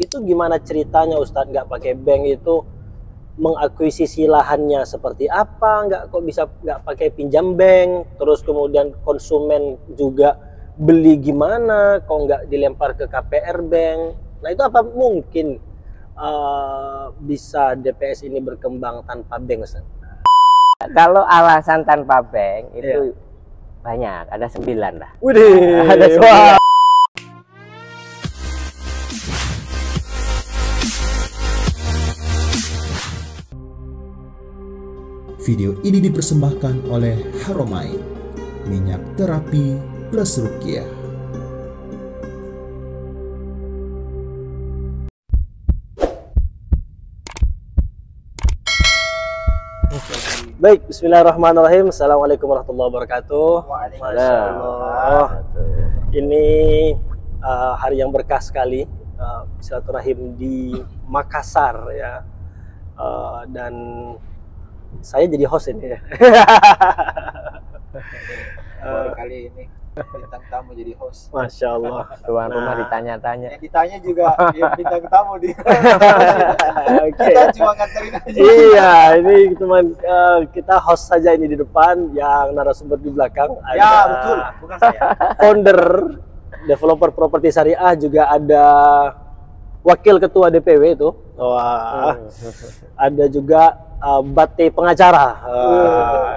itu gimana ceritanya Ustadz nggak pakai bank itu, mengakuisisi lahannya seperti apa, nggak kok bisa nggak pakai pinjam bank, terus kemudian konsumen juga beli gimana kok nggak dilempar ke KPR bank. Nah itu apa mungkin bisa DPS ini berkembang tanpa bank Ustadz? Kalau alasan tanpa bank itu banyak, ada 9 lah. Widih, Ada 9. wah. Video ini dipersembahkan oleh Haromai, minyak terapi plus ruqyah. Baik, bismillahirrahmanirrahim. Assalamualaikum warahmatullahi wabarakatuh. Masya Allah. Ini hari yang berkah sekali, silaturahim di Makassar ya. Dan saya jadi host ini ya. Kali ini bintang tamu jadi host. Masya Allah. Tuan rumah ditanya-tanya. Yang ditanya juga ya, bintang tamu di. Oke. Kita cuma nganterin aja. Iya, ini cuman kita host saja ini di depan, yang narasumber di belakang ada. Ya betul, bukan saya. Founder developer properti syariah, juga ada wakil ketua DPW itu. Wah. Ada juga Bate pengacara,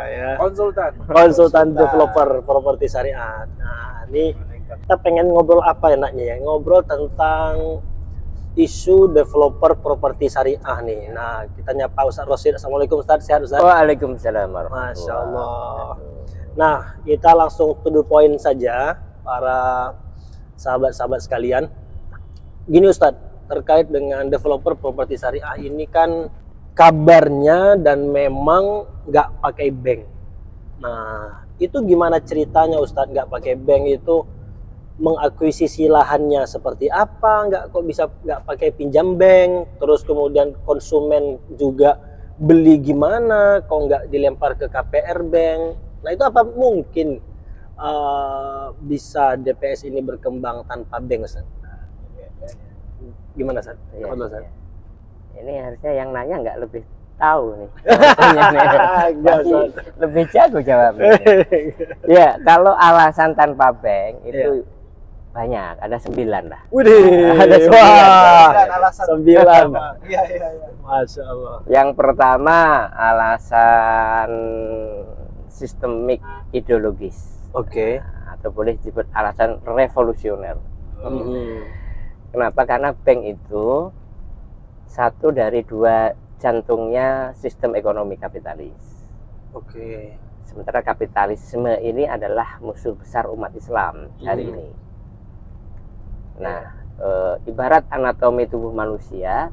ya. konsultan developer properti syariah. Nah, ini kita pengen ngobrol apa enaknya ya? Ngobrol tentang isu developer properti syariah nih. Nah, kita nyapa Ustaz Rosid. Assalamualaikum Ustaz, sehat Ustaz? Waalaikumsalam warahmatullahi Masya Allah. Nah, kita langsung to the point saja, para sahabat-sahabat sekalian. Gini Ustaz, terkait dengan developer properti syariah ini kan kabarnya dan memang nggak pakai bank. Nah, itu gimana ceritanya Ustadz nggak pakai bank itu, mengakuisisi lahannya seperti apa, nggak kok bisa nggak pakai pinjam bank, terus kemudian konsumen juga beli gimana kok nggak dilempar ke KPR bank. Nah itu apa mungkin bisa DPS ini berkembang tanpa bank Ustadz? Gimana Ustadz? Ya, Ustadz? ya. Ini harusnya yang nanya nggak lebih tahu nih. Lebih jago jawabnya. Ya, kalau alasan tanpa bank itu banyak, ada 9 lah. Widih, Ada 9. wah, Alasan. 9. Iya. Masya Allah. Yang pertama alasan sistemik ideologis. Oke. Nah, atau boleh disebut alasan revolusioner. Kenapa? Karena bank itu satu dari 2 jantungnya sistem ekonomi kapitalis. Oke. Sementara kapitalisme ini adalah musuh besar umat Islam hari ini. Nah, ibarat anatomi tubuh manusia,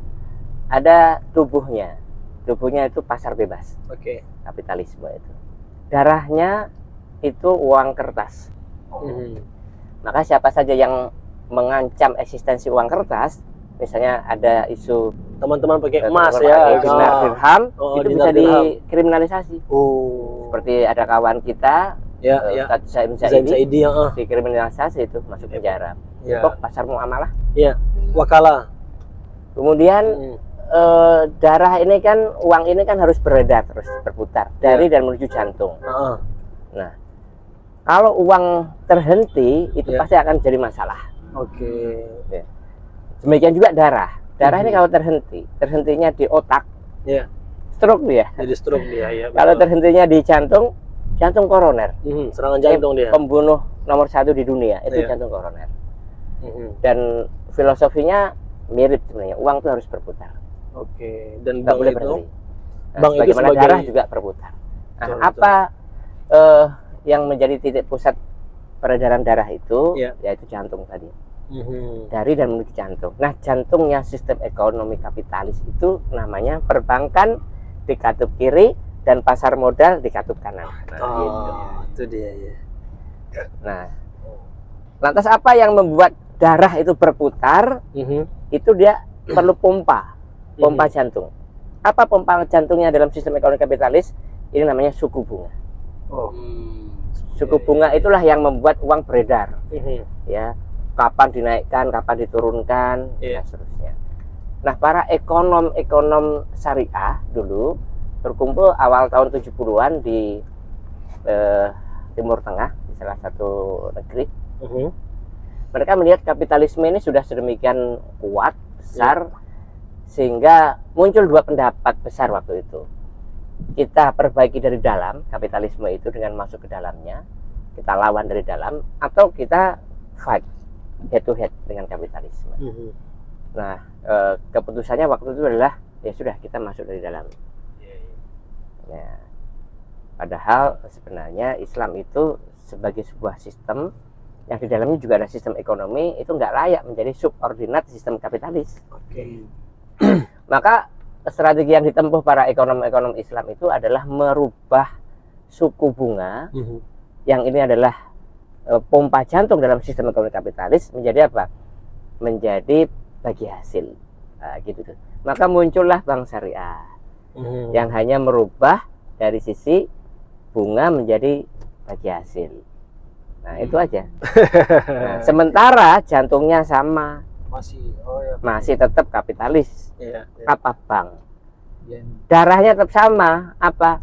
ada tubuhnya. Tubuhnya itu pasar bebas. Oke. Kapitalisme itu. Darahnya itu uang kertas. Maka siapa saja yang mengancam eksistensi uang kertas, misalnya ada isu Teman-teman pakai emas ya, pakai dinar dirham, itu dinar bisa dirham. dikriminalisasi. Seperti Seperti ada kawan kita, ya, Ustadz Zaim Zain Saidi, Saidi ya. dikriminalisasi itu, masuk penjara. Ya. Kok pasar muamalah. Ya, wakala. Kemudian darah ini kan, uang ini kan harus beredar terus, berputar dari dan menuju jantung. Nah, kalau uang terhenti itu pasti akan jadi masalah. Oke. Ya. Demikian juga darah. Darah ini kalau terhentinya di otak, Ya, stroke dia. jadi stroke dia ya. Kalau terhentinya di jantung, jantung koroner. Serangan jantung dia. Pembunuh nomor 1 di dunia itu Iya. jantung koroner. Dan filosofinya mirip sebenarnya. Uang itu harus berputar, Oke. Dan nggak bank boleh itu, berhenti. Nah, bank itu bagaimana sebagai darah juga berputar. Nah, Betul, apa yang menjadi titik pusat peredaran darah itu? Iya. Yaitu jantung tadi. Dari dan menuju jantung. Nah, jantungnya sistem ekonomi kapitalis itu namanya perbankan di katup kiri dan pasar modal di katup kanan. Nah, gitu. Itu dia ya. Nah, lantas apa yang membuat darah itu berputar? Itu dia perlu pompa jantung. Apa pompa jantungnya dalam sistem ekonomi kapitalis? Ini namanya suku bunga. Suku bunga itulah yang membuat uang beredar. Ya, kapan dinaikkan, kapan diturunkan, dan seterusnya. Nah, para ekonom syariah dulu berkumpul awal tahun 70-an di Timur Tengah, di salah satu negeri. Mereka melihat kapitalisme ini sudah sedemikian kuat, besar, sehingga muncul dua pendapat besar waktu itu. Kita perbaiki dari dalam kapitalisme itu dengan masuk ke dalamnya, kita lawan dari dalam, atau kita fight head to head dengan kapitalisme. Nah, keputusannya waktu itu adalah ya sudah, kita masuk dari dalam. Ya. Padahal sebenarnya Islam itu sebagai sebuah sistem yang di dalamnya juga ada sistem ekonomi, itu nggak layak menjadi subordinat sistem kapitalis. Maka strategi yang ditempuh para ekonom-ekonom Islam itu adalah merubah suku bunga yang ini adalah pompa jantung dalam sistem ekonomi kapitalis menjadi apa? Menjadi bagi hasil. Nah, gitu tuh. Maka muncullah bank syariah yang hanya merubah dari sisi bunga menjadi bagi hasil. Nah, itu aja. Nah, sementara jantungnya sama, masih tetap kapitalis. Apa bank? Darahnya tetap sama, apa?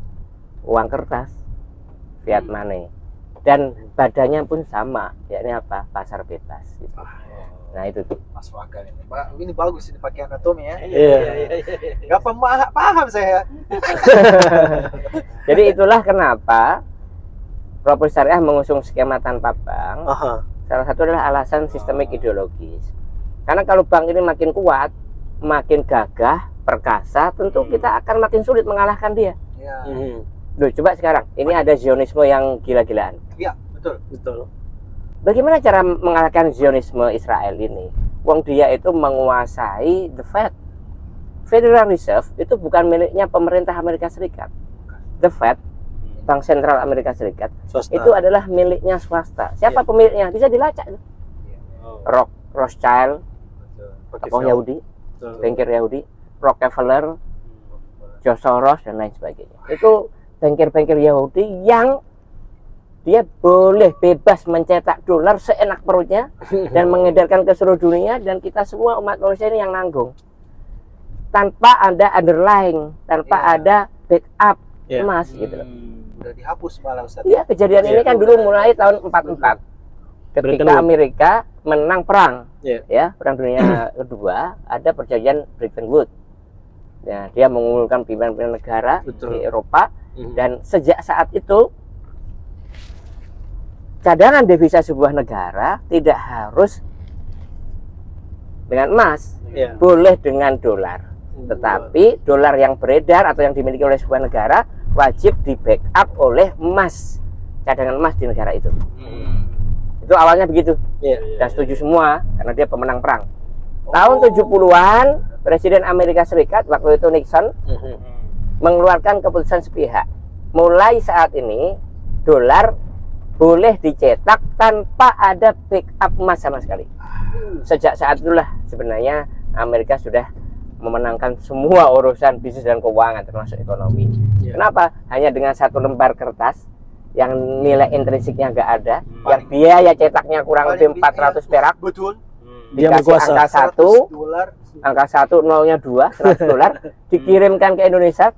Uang kertas, fiat money. Dan badannya pun sama, yakni apa? Pasar bebas gitu. Nah, itu tuh. Masuk akal ini. Ini bagus ini pakai anatomi ya. Iya. Gak paham saya. Jadi itulah kenapa properti syariah mengusung skema tanpa bank. Salah satu adalah alasan sistemik ideologis. Karena kalau bank ini makin kuat, makin gagah, perkasa, tentu kita akan makin sulit mengalahkan dia. Duh, coba sekarang, ini ada Zionisme yang gila-gilaan. Iya, betul. Bagaimana cara mengalahkan Zionisme Israel ini? Wong dia itu menguasai the Fed. Federal Reserve itu bukan miliknya pemerintah Amerika Serikat. The Fed, Bank Sentral Amerika Serikat, swasta. Itu adalah miliknya swasta. Siapa pemiliknya? Bisa dilacak. Rothschild, tokoh Yahudi, bankir Yahudi, Rockefeller, George Soros, dan lain sebagainya. Itu bankir-bankir Yahudi yang dia boleh bebas mencetak dolar seenak perutnya dan mengedarkan ke seluruh dunia, dan kita semua umat manusia ini yang nanggung tanpa ada underlying, tanpa ada backup emas gitu loh. Udah dihapus malah Ustaz. Iya, kejadian ini kan dulu mulai tahun 44 ketika Amerika menang perang, ya, perang dunia kedua, ada perjanjian Bretton Woods. Ya, dia mengumpulkan pimpinan-pimpinan negara di Eropa, dan sejak saat itu cadangan devisa sebuah negara tidak harus dengan emas, boleh dengan dolar. Tetapi dolar yang beredar atau yang dimiliki oleh sebuah negara wajib di backup oleh emas, cadangan emas di negara itu. Itu awalnya begitu. Dan setuju semua karena dia pemenang perang. Tahun 70-an Presiden Amerika Serikat waktu itu Nixon mengeluarkan keputusan sepihak. Mulai saat ini dolar boleh dicetak tanpa ada backup emas sama sekali. Sejak saat itulah sebenarnya Amerika sudah memenangkan semua urusan bisnis dan keuangan termasuk ekonomi. Kenapa? Hanya dengan satu lembar kertas yang nilai intrinsiknya nggak ada, yang biaya cetaknya kurang lebih 400 perak. Betul. Dia Dikasih angka 1, nolnya 2, 100 dolar, dikirimkan ke Indonesia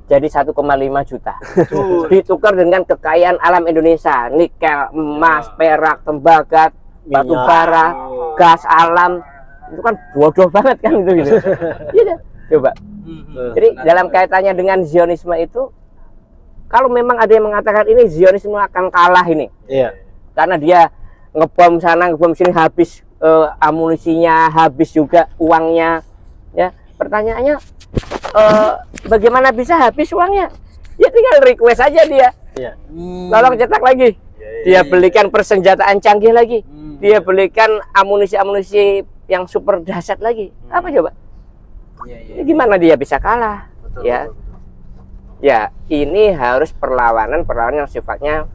jadi 1,5 juta. Ditukar dengan kekayaan alam Indonesia, nikel, emas, perak, tembaga, batu bara, gas alam. Itu kan bodoh banget kan itu gitu. Iya, coba. Jadi dalam kaitannya dengan Zionisme itu, kalau memang ada yang mengatakan ini Zionisme akan kalah ini, karena dia ngebom sana ngebom sini, habis amunisinya, habis juga uangnya, ya. Pertanyaannya, bagaimana bisa habis uangnya? Ya tinggal request aja dia, tolong cetak lagi, dia belikan persenjataan canggih lagi, dia belikan amunisi-amunisi yang super dahsyat lagi. Apa coba? Ini gimana dia bisa kalah? Ya, ini harus perlawanan yang sifatnya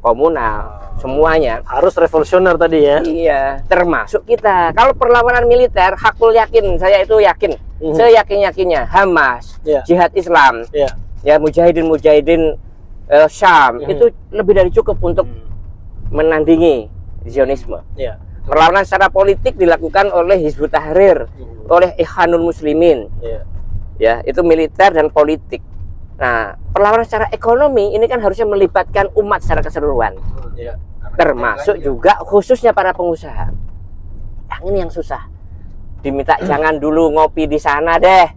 komunal, semuanya harus revolusioner tadi ya. Iya, termasuk kita. Kalau perlawanan militer, hakul yakin, saya itu yakin, saya yakin-yakinnya Hamas, Jihad Islam, ya mujahidin Syam, itu lebih dari cukup untuk menandingi Zionisme. Perlawanan secara politik dilakukan oleh Hizbut Tahrir, oleh Ikhwanul Muslimin. Ya, itu militer dan politik. Nah, perlawanan secara ekonomi ini kan harusnya melibatkan umat secara keseluruhan. Termasuk juga khususnya para pengusaha. Yang ini yang susah. Diminta jangan dulu ngopi di sana deh.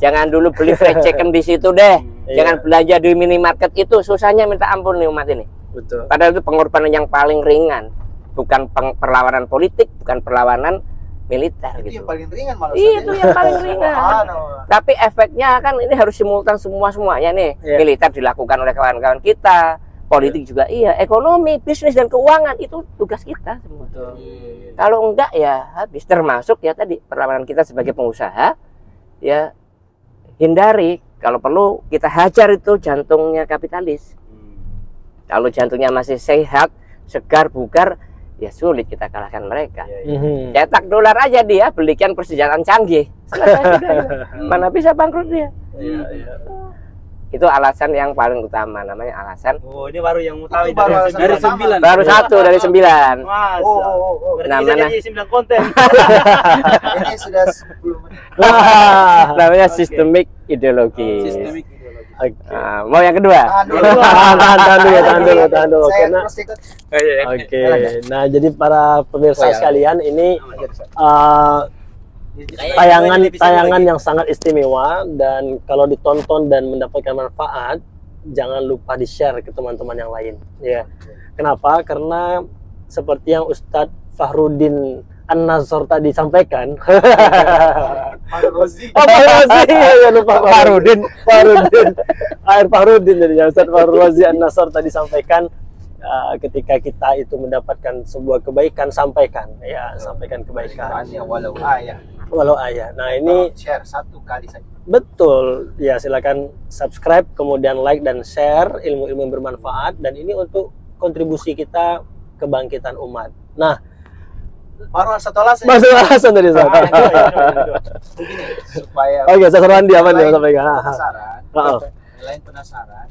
Jangan dulu beli fried chicken di situ deh. Jangan belanja di minimarket itu. Susahnya minta ampun nih umat ini. Betul. Padahal itu pengorbanan yang paling ringan, bukan perlawanan politik, bukan perlawanan militer Itu gitu. yang paling ringan malah. Itu yang paling ringan. Tapi efeknya kan ini harus simultan semuanya nih. Militer dilakukan oleh kawan-kawan kita, politik juga iya, ekonomi, bisnis dan keuangan itu tugas kita semua. Kalau enggak ya habis. Termasuk ya tadi perlawanan kita sebagai pengusaha, ya hindari, kalau perlu kita hajar itu jantungnya kapitalis. Kalau jantungnya masih sehat, segar, bugar, ya sulit kita kalahkan mereka. Cetak dolar aja dia, belikan persenjataan canggih. Mana bisa bangkrut dia. Itu alasan yang paling utama, namanya alasan. Oh, ini baru yang utama Itu baru alasan dari utama. 9. Baru 1 dari 9. Namanya 9 konten. Ini sudah 10 menit. Namanya sistemik ideologi. Sistemik ideologi. Nah, mau yang kedua? Tahan dulu. Saya Karena terus ikut. oke. Nah, jadi para pemirsa sekalian, ini tayangan yang sangat istimewa, dan kalau ditonton dan mendapatkan manfaat, jangan lupa di-share ke teman-teman yang lain. Ya. Kenapa? Karena seperti yang Ustadz Fahrudin An-Nazor tadi sampaikan. Fahrudin. Ya lupa Fahrudin. Fahrudin jadi Ustadz Fahrudin An-Nazor tadi sampaikan, ketika kita itu mendapatkan sebuah kebaikan, sampaikan kebaikan. Walau ayah. Nah, ini Share 1 kali saja. betul. Ya, silakan subscribe, kemudian like dan share ilmu-ilmu yang bermanfaat, dan ini untuk kontribusi kita kebangkitan umat. Nah, Baru satu alasan. masuk alasan tadi Ustaz. Begini, supaya Oke, saya Randi apa nih Selain sampaikan? penasaran, Heeh. selain penasaran,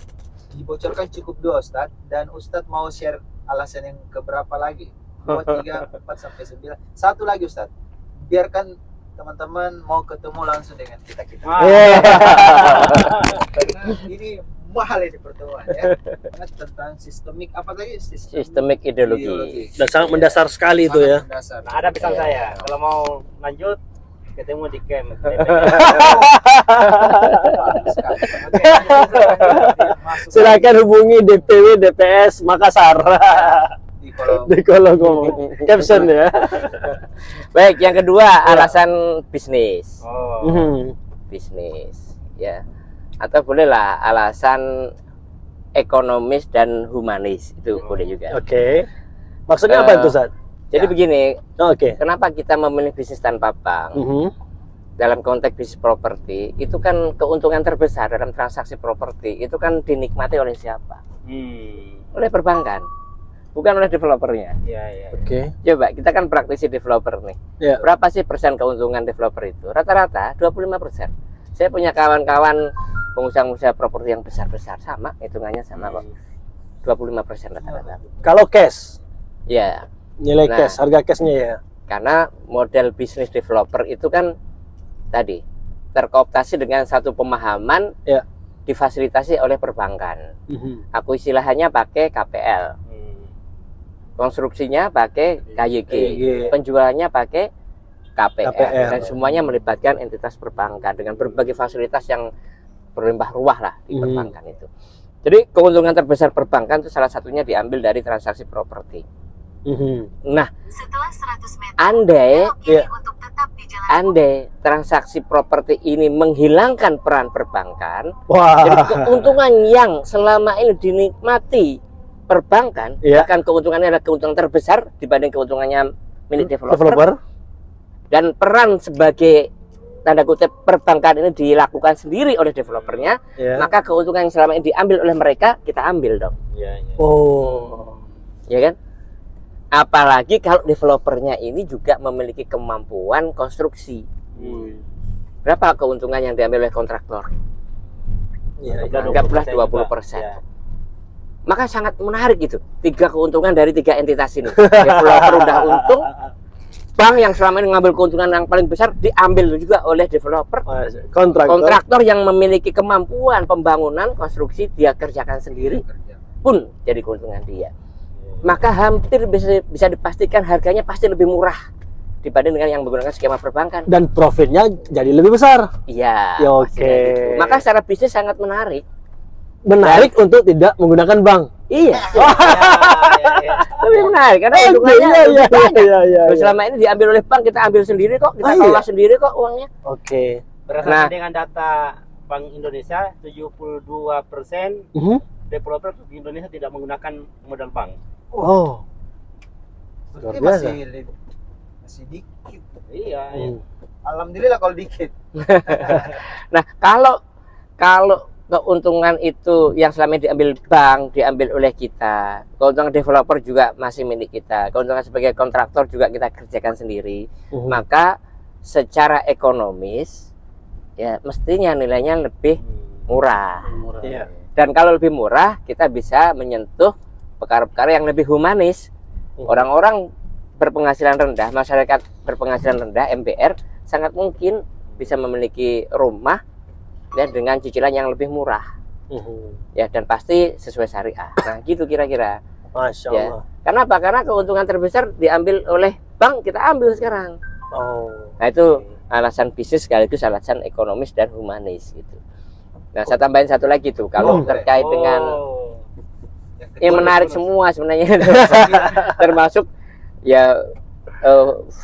dibocorkan cukup 2 Ustadz, dan Ustadz mau share alasan yang keberapa lagi? 2, 3, 4 sampai 9. Satu lagi Ustadz, biarkan teman-teman mau ketemu langsung dengan kita. Karena ini mahal ini pertemuan ya. Karena tentang sistemik apa tadi? Sistemik ideologi. Dan sangat mendasar sekali itu ya. Mendasar. Nah, ada pesan saya. Kalau mau lanjut, ketemu di camp. Silakan hubungi DPW DPS Makassar. Di kolom caption ya. Baik, yang kedua alasan bisnis. Oh. Bisnis, ya. Atau bolehlah alasan ekonomis dan humanis, itu boleh juga. Oke. Maksudnya apa itu, Ustaz? Jadi begini, Oke. kenapa kita memilih bisnis tanpa bank? Dalam konteks bisnis properti, itu kan keuntungan terbesar dalam transaksi properti itu kan dinikmati oleh siapa? Oleh perbankan, bukan oleh developernya. Oke. Coba kita kan praktisi developer nih. Ya. Berapa sih persen keuntungan developer itu? Rata-rata 25%. Saya punya kawan-kawan pengusaha-pengusaha properti yang besar-besar, sama hitungannya sama kok. 25% rata-rata. Kalau cash, Ya, nilai Nah. cash, harga cashnya ya. karena model bisnis developer itu kan tadi terkooptasi dengan satu pemahaman, Ya. difasilitasi oleh perbankan. Aku istilahnya pakai KPL, konstruksinya pakai KYG, penjualannya pakai KPR, dan semuanya melibatkan entitas perbankan dengan berbagai fasilitas yang berlimpah ruah lah di perbankan itu. Jadi keuntungan terbesar perbankan itu salah satunya diambil dari transaksi properti. Nah, Setelah 100 meter, andai belok kiri untuk tetap di jalan. andai transaksi properti ini menghilangkan peran perbankan, Wah. jadi keuntungan yang selama ini dinikmati perbankan, bahkan keuntungannya adalah keuntungan terbesar dibanding keuntungannya milik developer. Dan peran sebagai tanda kutip perbankan ini dilakukan sendiri oleh developernya, maka keuntungan yang selama ini diambil oleh mereka kita ambil dong. Oh. Ya kan? Apalagi kalau developernya ini juga memiliki kemampuan konstruksi. Berapa keuntungan yang diambil oleh kontraktor? Anggaplah 20%. Maka sangat menarik gitu. 3 keuntungan dari 3 entitas ini. Developer udah untung, bank yang selama ini ngambil keuntungan yang paling besar diambil juga oleh developer. Kontraktor yang memiliki kemampuan pembangunan konstruksi dia kerjakan sendiri pun jadi keuntungan dia. Maka hampir bisa dipastikan harganya pasti lebih murah dibanding dengan yang menggunakan skema perbankan. Dan profitnya jadi lebih besar. Iya. Ya, oke. Gitu. Maka secara bisnis sangat menarik. Menarik untuk tidak menggunakan bank. Iya. Lebih menarik karena hitungannya lebih banyak. Selama ini diambil oleh bank, kita ambil sendiri kok, kita kelola sendiri kok uangnya. Oke. Berdasarkan dengan data Bank Indonesia, 72% developer di Indonesia tidak menggunakan modal bank. Oh. Berarti Luar biasa. masih dikit. Iya. Alhamdulillah kalau dikit. Nah, kalau keuntungan itu yang selama ini diambil bank, diambil oleh kita, keuntungan developer juga masih milik kita, keuntungan sebagai kontraktor juga kita kerjakan sendiri, maka secara ekonomis ya mestinya nilainya lebih murah. Iya. Dan kalau lebih murah, kita bisa menyentuh perkara-perkara yang lebih humanis. Orang-orang berpenghasilan rendah, masyarakat berpenghasilan rendah, MBR, sangat mungkin bisa memiliki rumah dan dengan cicilan yang lebih murah. Ya, dan pasti sesuai syariah. Nah, gitu kira-kira. Masya Ya. Allah. Kenapa? Karena keuntungan terbesar diambil oleh bank, kita ambil sekarang. Oh. Nah, itu alasan bisnis sekaligus alasan ekonomis dan humanis gitu. Nah, saya tambahin satu lagi tuh, kalau terkait dengan yang menarik semua sebenarnya termasuk ya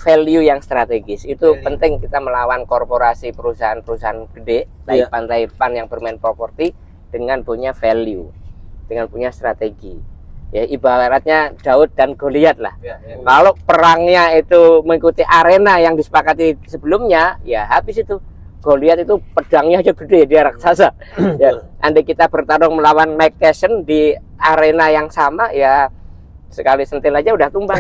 value yang strategis itu penting kita melawan korporasi perusahaan-perusahaan gede taipan yang bermain properti dengan punya value, dengan punya strategi. Ya ibaratnya Daud dan Goliat lah. Kalau perangnya itu mengikuti arena yang disepakati sebelumnya, ya habis itu. Goliat itu pedangnya aja gede, dia raksasa. Ya, andai kita bertarung melawan Mike Tyson di arena yang sama, ya sekali sentil aja udah tumbang.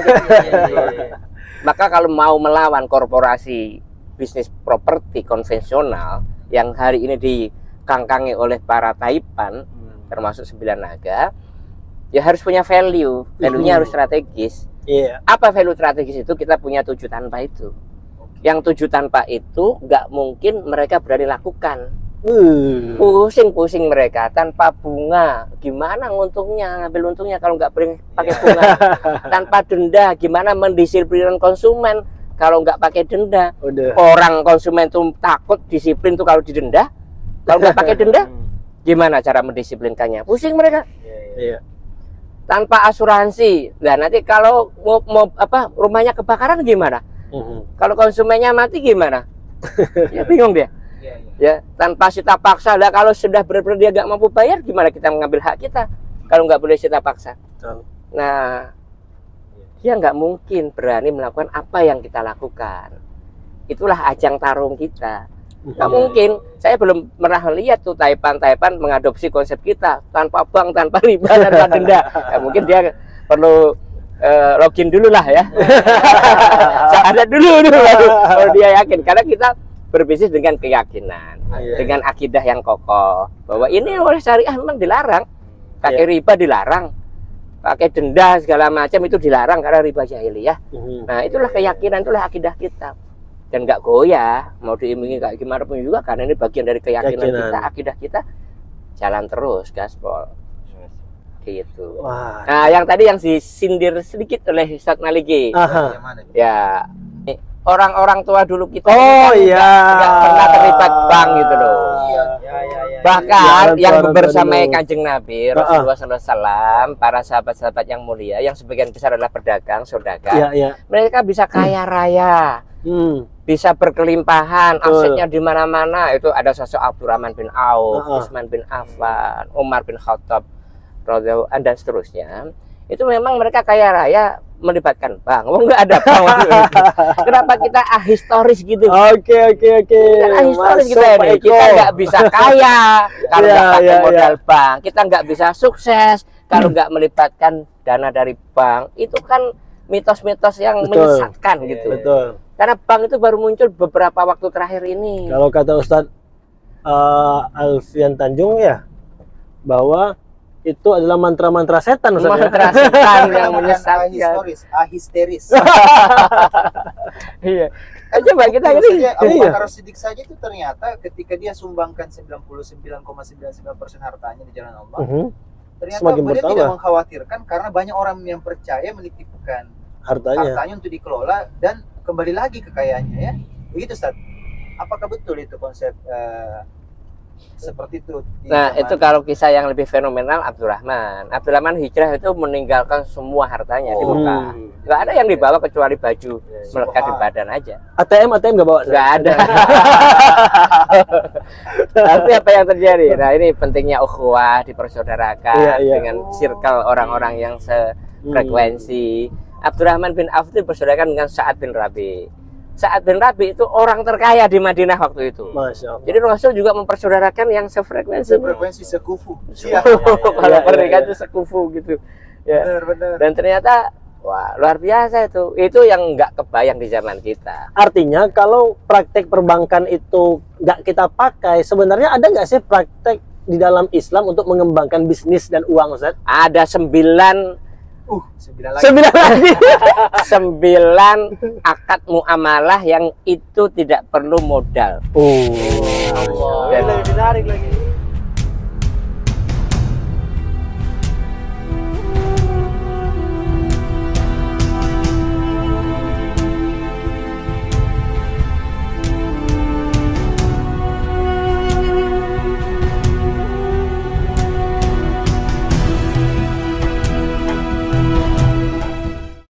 Maka kalau mau melawan korporasi bisnis properti konvensional yang hari ini dikangkangi oleh para taipan, termasuk 9 naga, ya harus punya value. Value-nya harus strategis. Apa value strategis itu? Kita punya 7 tanpa itu. Yang 7 tanpa itu nggak mungkin mereka berani lakukan. Pusing-pusing mereka tanpa bunga, gimana nguntungnya, ngambil untungnya kalau nggak pakai bunga. Tanpa denda, gimana mendisiplinkan konsumen kalau nggak pakai denda. Orang konsumen tuh takut disiplin tuh kalau didenda. Kalau nggak pakai denda, gimana cara mendisiplinkannya? Pusing mereka. Tanpa asuransi, nah nanti kalau mau rumahnya kebakaran gimana? Kalau konsumennya mati gimana? Ya bingung dia. Ya tanpa sita paksa. Lah kalau sudah benar-benar dia nggak mampu bayar, gimana kita mengambil hak kita? Kalau nggak boleh sita paksa. Nah, dia nggak mungkin berani melakukan apa yang kita lakukan. Itulah ajang tarung kita. Nggak mungkin. Saya belum pernah lihat tuh taipan mengadopsi konsep kita tanpa bank, tanpa riba, tanpa denda. Ya, mungkin dia perlu login dulu lah ya. Syahadat dulu kalau dia yakin, karena kita berbisnis dengan keyakinan, dengan akidah yang kokoh bahwa ini oleh syariah memang dilarang, pakai riba dilarang, pakai denda segala macam itu dilarang karena riba jahiliyah. Nah itulah keyakinan, itulah akidah kita, dan nggak goyah mau diimbangi kayak gimana pun juga, karena ini bagian dari keyakinan kita, akidah kita, jalan terus gaspol. Gitu. Nah, yang tadi yang disindir sedikit oleh Ustadz Maliki, ya orang-orang tua dulu kita nggak pernah terlibat bank gitu loh. Bahkan yang bersama Kanjeng Nabi Rasulullah SAW, para sahabat-sahabat yang mulia, yang sebagian besar adalah pedagang, saudagar, mereka bisa kaya raya, bisa berkelimpahan, asetnya di mana-mana. Itu ada sosok Abdurrahman bin Auf, Utsman bin Affan, Umar bin Khattab, dan seterusnya. Itu memang mereka kaya raya melibatkan bank. Nggak ada bank. Kenapa kita ahistoris gitu? Oke. Ahistoris kita ini. Kita nggak bisa kaya kalau nggak pakai modal bank. Kita nggak bisa sukses kalau nggak melibatkan dana dari bank. Itu kan mitos-mitos yang menyesatkan gitu. Karena bank itu baru muncul beberapa waktu terakhir ini. Kalau kata Ustadz Alfian Tanjung ya, bahwa Itu adalah mantra-mantra setan, Ustaz. Mantra setan yang Bukan menyesatkan. histeris. Iya. Coba kita ini. Maksudnya, Abu Iya. Bakar Siddiq saja itu ternyata ketika dia sumbangkan 99,99% hartanya di jalan Allah, ternyata Semakin beliau bertambah tidak mengkhawatirkan karena banyak orang yang percaya menitipkan hartanya. hartanya untuk dikelola dan kembali lagi kekayaannya ya. Begitu Ustaz. Apakah betul itu konsep seperti itu di Nah, zaman- itu kalau kisah yang lebih fenomenal Abdurrahman. Abdurrahman hijrah itu meninggalkan semua hartanya di Mekah. Nggak ada yang dibawa kecuali baju melekat di badan aja. ATM nggak bawa, Ustaz? Nggak ada. Tapi apa yang terjadi? Nah, ini pentingnya ukhuwah, dipersaudarakan Iya, iya. dengan circle orang-orang yang sefrekuensi. Abdurrahman bin Auf itu dipersaudarakan dengan Sa'ad bin Rabi. Sa'ad bin Rabi itu orang terkaya di Madinah waktu itu. Masya Allah. Jadi Rasul juga mempersaudarakan yang sefrekuensi. frekuensi sekufu. Iya. Kalau Iya, pernikahan iya. itu sekufu gitu. Ya. Benar. Dan ternyata wah, luar biasa itu. Itu yang nggak kebayang di zaman kita. Artinya kalau praktek perbankan itu nggak kita pakai, sebenarnya ada nggak sih praktek di dalam Islam untuk mengembangkan bisnis dan uang, Ustaz? Ada 9 9 lagi. 9 lagi. 9 akad muamalah yang itu tidak perlu modal. Oh. Lebih menarik lagi.